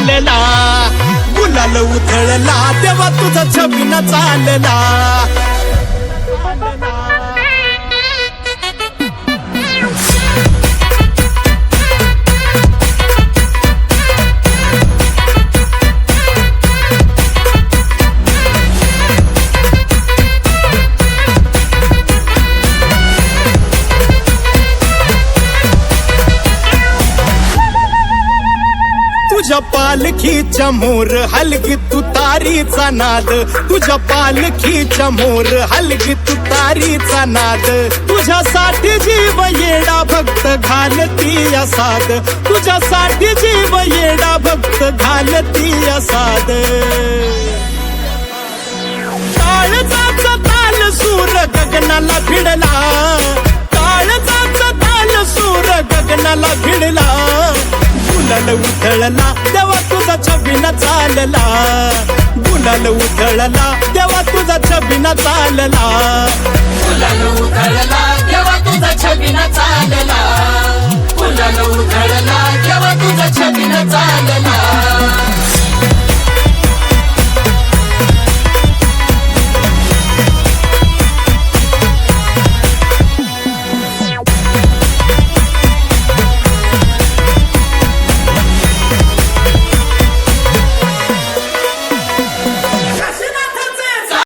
चालला, गुलाल उधळला तेव्हा तुझा छबिना चालला. तुझ्या पालखीच्या मोर हलगी तुतारीचा नाद, तुझ्या पालखीच्या मोर हलगी तुतारीचा नाद. तुझ्यासाठी जीव येडा भक्त घालती असाद, तुझ्यासाठी जीव येडा भक्त घालती असाद. काळजाचा ताल सूर गगनाला भिडला, काळजाचा ताल सूर गगनाला भिडला. गुलाल उधळला तेव्हा तुझा छबिना चालला, गुलाल उधळला तेव्हा तुझा छबिना चालला. गुलाल उधळला तेव्हा तुझा छबिना चालला, गुलाल उधळला तेव्हा तुझा छबिना चालला.